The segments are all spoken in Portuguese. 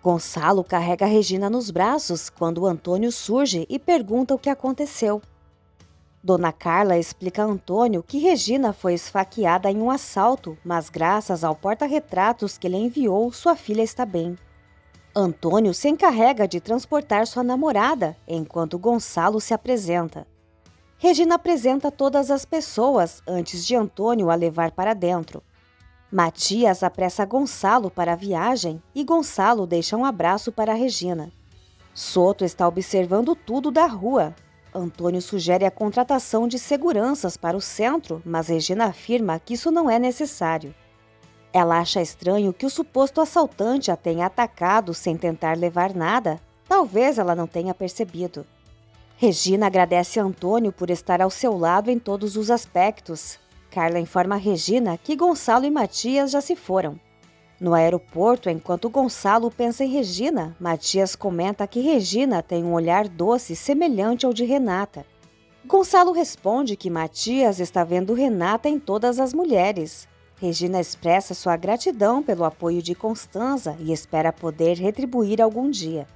Gonçalo carrega Regina nos braços quando Antônio surge e pergunta o que aconteceu. Dona Carla explica a Antônio que Regina foi esfaqueada em um assalto, mas graças ao porta-retratos que ele enviou, sua filha está bem. Antônio se encarrega de transportar sua namorada, enquanto Gonçalo se apresenta. Regina apresenta todas as pessoas antes de Antônio a levar para dentro. Matias apressa Gonçalo para a viagem e Gonçalo deixa um abraço para Regina. Soto está observando tudo da rua. Antônio sugere a contratação de seguranças para o centro, mas Regina afirma que isso não é necessário. Ela acha estranho que o suposto assaltante a tenha atacado sem tentar levar nada. Talvez ela não tenha percebido. Regina agradece a Antônio por estar ao seu lado em todos os aspectos. Carla informa a Regina que Gonçalo e Matias já se foram. No aeroporto, enquanto Gonçalo pensa em Regina, Matias comenta que Regina tem um olhar doce semelhante ao de Renata. Gonçalo responde que Matias está vendo Renata em todas as mulheres. Regina expressa sua gratidão pelo apoio de Constanza e espera poder retribuir algum dia.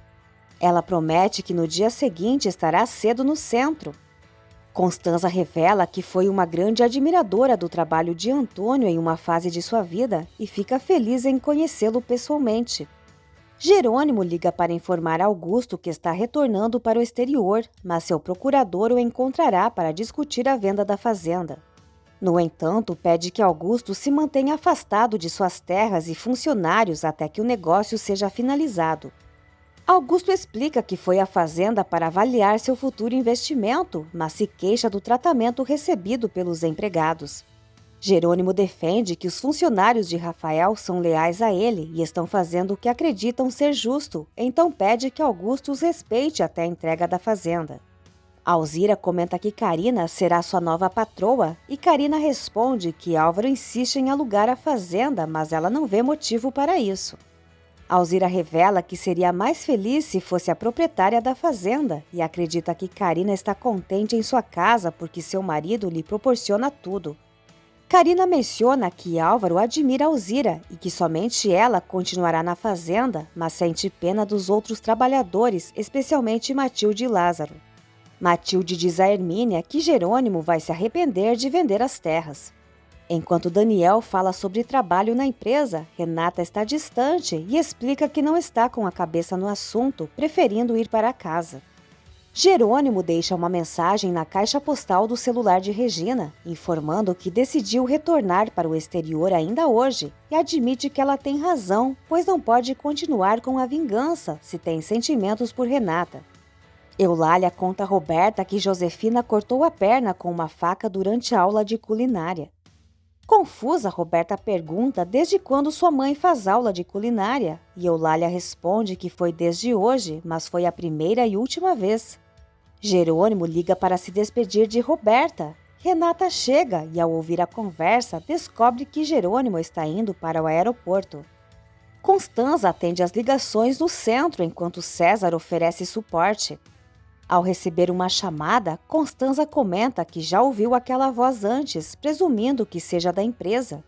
Ela promete que no dia seguinte estará cedo no centro. Constanza revela que foi uma grande admiradora do trabalho de Antônio em uma fase de sua vida e fica feliz em conhecê-lo pessoalmente. Jerônimo liga para informar Augusto que está retornando para o exterior, mas seu procurador o encontrará para discutir a venda da fazenda. No entanto, pede que Augusto se mantenha afastado de suas terras e funcionários até que o negócio seja finalizado. Augusto explica que foi à fazenda para avaliar seu futuro investimento, mas se queixa do tratamento recebido pelos empregados. Jerônimo defende que os funcionários de Rafael são leais a ele e estão fazendo o que acreditam ser justo, então pede que Augusto os respeite até a entrega da fazenda. Alzira comenta que Carina será sua nova patroa e Carina responde que Álvaro insiste em alugar a fazenda, mas ela não vê motivo para isso. Alzira revela que seria mais feliz se fosse a proprietária da fazenda e acredita que Carina está contente em sua casa porque seu marido lhe proporciona tudo. Carina menciona que Álvaro admira Alzira e que somente ela continuará na fazenda, mas sente pena dos outros trabalhadores, especialmente Matilde e Lázaro. Matilde diz a Hermínia que Jerônimo vai se arrepender de vender as terras. Enquanto Daniel fala sobre trabalho na empresa, Renata está distante e explica que não está com a cabeça no assunto, preferindo ir para casa. Jerônimo deixa uma mensagem na caixa postal do celular de Regina, informando que decidiu retornar para o exterior ainda hoje e admite que ela tem razão, pois não pode continuar com a vingança se tem sentimentos por Renata. Eulália conta a Roberta que Josefina cortou a perna com uma faca durante a aula de culinária. Confusa, Roberta pergunta desde quando sua mãe faz aula de culinária, e Eulália responde que foi desde hoje, mas foi a primeira e última vez. Jerônimo liga para se despedir de Roberta. Renata chega e, ao ouvir a conversa, descobre que Jerônimo está indo para o aeroporto. Constanza atende as ligações no centro enquanto César oferece suporte. Ao receber uma chamada, Constanza comenta que já ouviu aquela voz antes, presumindo que seja da empresa.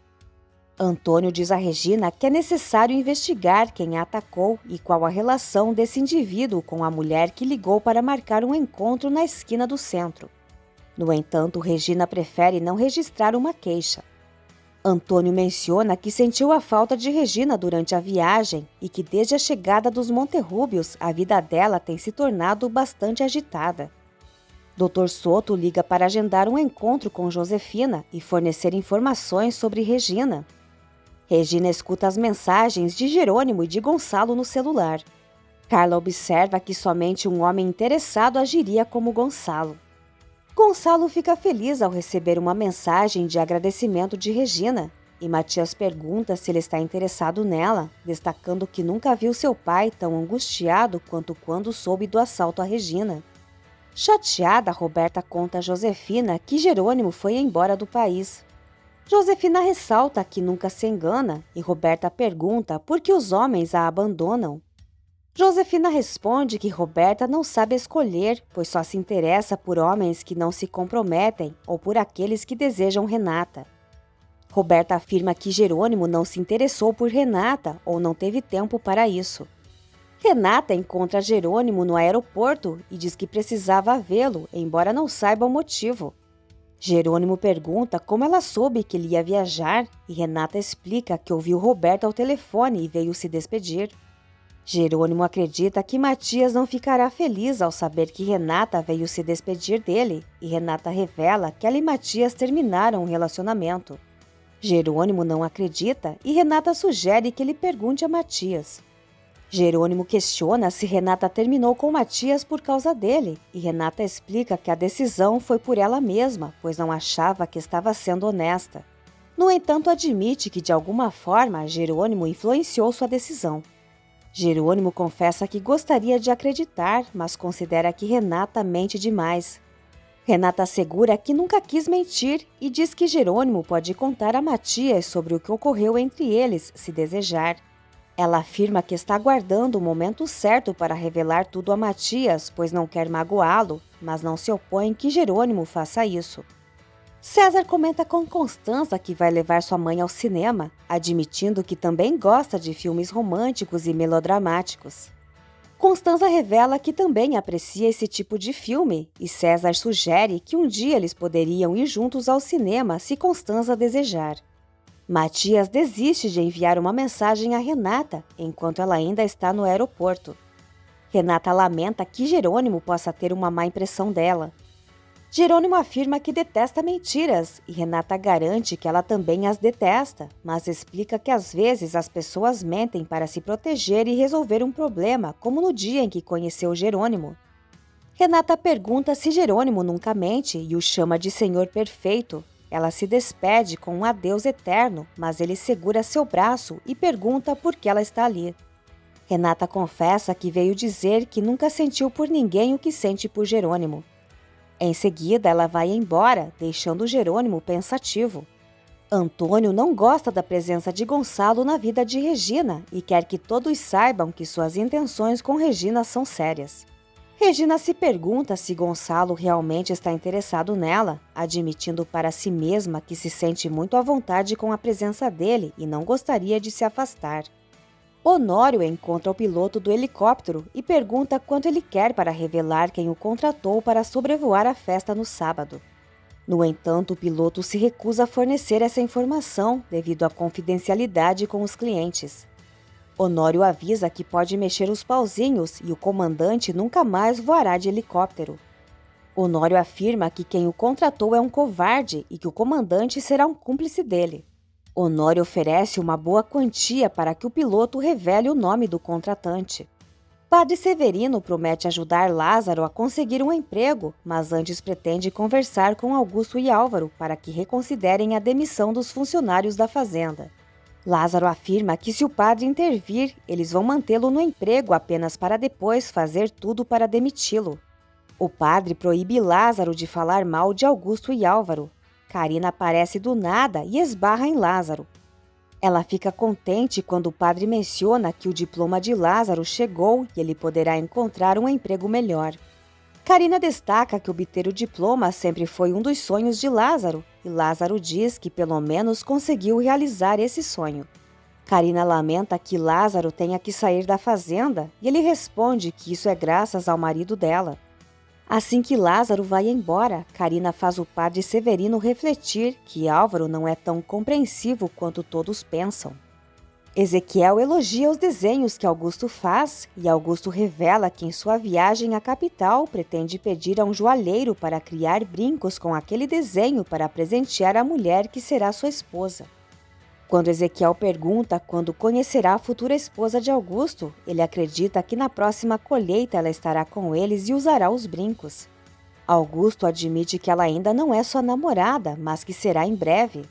Antônio diz a Regina que é necessário investigar quem a atacou e qual a relação desse indivíduo com a mulher que ligou para marcar um encontro na esquina do centro. No entanto, Regina prefere não registrar uma queixa. Antônio menciona que sentiu a falta de Regina durante a viagem e que desde a chegada dos Monterrúbios a vida dela tem se tornado bastante agitada. Dr. Soto liga para agendar um encontro com Josefina e fornecer informações sobre Regina. Regina escuta as mensagens de Jerônimo e de Gonçalo no celular. Carla observa que somente um homem interessado agiria como Gonçalo. Gonçalo fica feliz ao receber uma mensagem de agradecimento de Regina e Matias pergunta se ele está interessado nela, destacando que nunca viu seu pai tão angustiado quanto quando soube do assalto a Regina. Chateada, Roberta conta a Josefina que Jerônimo foi embora do país. Josefina ressalta que nunca se engana e Roberta pergunta por que os homens a abandonam. Josefina responde que Roberta não sabe escolher, pois só se interessa por homens que não se comprometem ou por aqueles que desejam Renata. Roberta afirma que Jerônimo não se interessou por Renata ou não teve tempo para isso. Renata encontra Jerônimo no aeroporto e diz que precisava vê-lo, embora não saiba o motivo. Jerônimo pergunta como ela soube que ele ia viajar e Renata explica que ouviu Roberto ao telefone e veio se despedir. Jerônimo acredita que Matias não ficará feliz ao saber que Renata veio se despedir dele e Renata revela que ela e Matias terminaram o relacionamento. Jerônimo não acredita e Renata sugere que ele pergunte a Matias. Jerônimo questiona se Renata terminou com Matias por causa dele, e Renata explica que a decisão foi por ela mesma, pois não achava que estava sendo honesta. No entanto, admite que de alguma forma Jerônimo influenciou sua decisão. Jerônimo confessa que gostaria de acreditar, mas considera que Renata mente demais. Renata assegura que nunca quis mentir e diz que Jerônimo pode contar a Matias sobre o que ocorreu entre eles, se desejar. Ela afirma que está aguardando o momento certo para revelar tudo a Matias, pois não quer magoá-lo, mas não se opõe que Jerônimo faça isso. César comenta com Constanza que vai levar sua mãe ao cinema, admitindo que também gosta de filmes românticos e melodramáticos. Constanza revela que também aprecia esse tipo de filme, e César sugere que um dia eles poderiam ir juntos ao cinema se Constanza desejar. Matias desiste de enviar uma mensagem a Renata enquanto ela ainda está no aeroporto. Renata lamenta que Jerônimo possa ter uma má impressão dela. Jerônimo afirma que detesta mentiras e Renata garante que ela também as detesta, mas explica que às vezes as pessoas mentem para se proteger e resolver um problema, como no dia em que conheceu Jerônimo. Renata pergunta se Jerônimo nunca mente e o chama de Senhor Perfeito. Ela se despede com um adeus eterno, mas ele segura seu braço e pergunta por que ela está ali. Renata confessa que veio dizer que nunca sentiu por ninguém o que sente por Jerônimo. Em seguida, ela vai embora, deixando Jerônimo pensativo. Antônio não gosta da presença de Gonçalo na vida de Regina e quer que todos saibam que suas intenções com Regina são sérias. Regina se pergunta se Gonçalo realmente está interessado nela, admitindo para si mesma que se sente muito à vontade com a presença dele e não gostaria de se afastar. Honório encontra o piloto do helicóptero e pergunta quanto ele quer para revelar quem o contratou para sobrevoar a festa no sábado. No entanto, o piloto se recusa a fornecer essa informação devido à confidencialidade com os clientes. Honório avisa que pode mexer os pauzinhos e o comandante nunca mais voará de helicóptero. Honório afirma que quem o contratou é um covarde e que o comandante será um cúmplice dele. Honório oferece uma boa quantia para que o piloto revele o nome do contratante. Padre Severino promete ajudar Lázaro a conseguir um emprego, mas antes pretende conversar com Augusto e Álvaro para que reconsiderem a demissão dos funcionários da fazenda. Lázaro afirma que se o padre intervir, eles vão mantê-lo no emprego apenas para depois fazer tudo para demiti-lo. O padre proíbe Lázaro de falar mal de Augusto e Álvaro. Carina aparece do nada e esbarra em Lázaro. Ela fica contente quando o padre menciona que o diploma de Lázaro chegou e ele poderá encontrar um emprego melhor. Carina destaca que obter o diploma sempre foi um dos sonhos de Lázaro, e Lázaro diz que pelo menos conseguiu realizar esse sonho. Carina lamenta que Lázaro tenha que sair da fazenda e ele responde que isso é graças ao marido dela. Assim que Lázaro vai embora, Carina faz o padre Severino refletir que Álvaro não é tão compreensivo quanto todos pensam. Ezequiel elogia os desenhos que Augusto faz e Augusto revela que em sua viagem à capital pretende pedir a um joalheiro para criar brincos com aquele desenho para presentear a mulher que será sua esposa. Quando Ezequiel pergunta quando conhecerá a futura esposa de Augusto, ele acredita que na próxima colheita ela estará com eles e usará os brincos. Augusto admite que ela ainda não é sua namorada, mas que será em breve.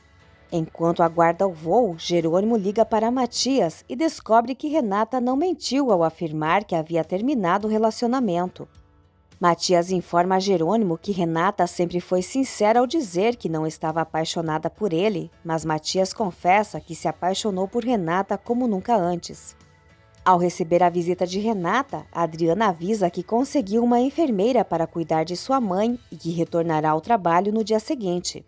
Enquanto aguarda o voo, Jerônimo liga para Matias e descobre que Renata não mentiu ao afirmar que havia terminado o relacionamento. Matias informa a Jerônimo que Renata sempre foi sincera ao dizer que não estava apaixonada por ele, mas Matias confessa que se apaixonou por Renata como nunca antes. Ao receber a visita de Renata, Adriana avisa que conseguiu uma enfermeira para cuidar de sua mãe e que retornará ao trabalho no dia seguinte.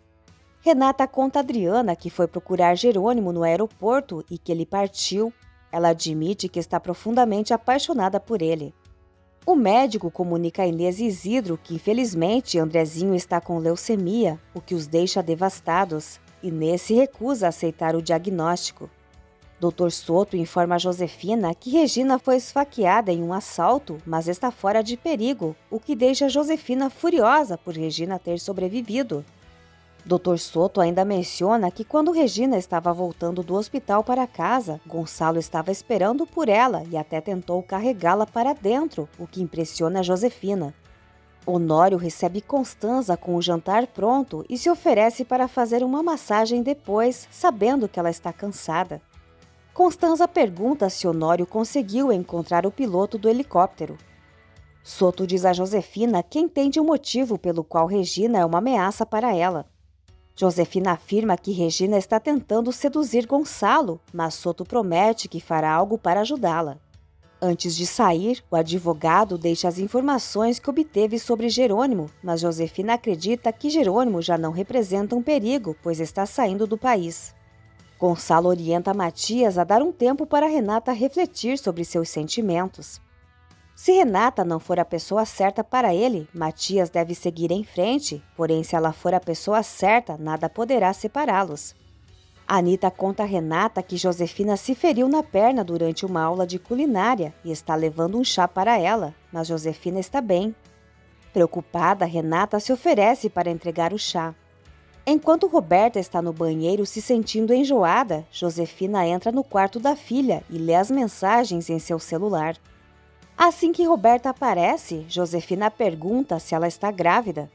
Renata conta a Adriana que foi procurar Jerônimo no aeroporto e que ele partiu. Ela admite que está profundamente apaixonada por ele. O médico comunica a Inês e Isidro que, infelizmente, Andrezinho está com leucemia, o que os deixa devastados. Inês se recusa a aceitar o diagnóstico. Dr. Soto informa a Josefina que Regina foi esfaqueada em um assalto, mas está fora de perigo, o que deixa Josefina furiosa por Regina ter sobrevivido. Dr. Soto ainda menciona que quando Regina estava voltando do hospital para casa, Gonçalo estava esperando por ela e até tentou carregá-la para dentro, o que impressiona Josefina. Honório recebe Constanza com o jantar pronto e se oferece para fazer uma massagem depois, sabendo que ela está cansada. Constanza pergunta se Honório conseguiu encontrar o piloto do helicóptero. Soto diz a Josefina que entende o motivo pelo qual Regina é uma ameaça para ela. Josefina afirma que Regina está tentando seduzir Gonçalo, mas Soto promete que fará algo para ajudá-la. Antes de sair, o advogado deixa as informações que obteve sobre Jerônimo, mas Josefina acredita que Jerônimo já não representa um perigo, pois está saindo do país. Gonçalo orienta Matias a dar um tempo para Renata refletir sobre seus sentimentos. Se Renata não for a pessoa certa para ele, Matias deve seguir em frente, porém se ela for a pessoa certa, nada poderá separá-los. Anita conta a Renata que Josefina se feriu na perna durante uma aula de culinária e está levando um chá para ela, mas Josefina está bem. Preocupada, Renata se oferece para entregar o chá. Enquanto Roberta está no banheiro se sentindo enjoada, Josefina entra no quarto da filha e lê as mensagens em seu celular. Assim que Roberta aparece, Josefina pergunta se ela está grávida.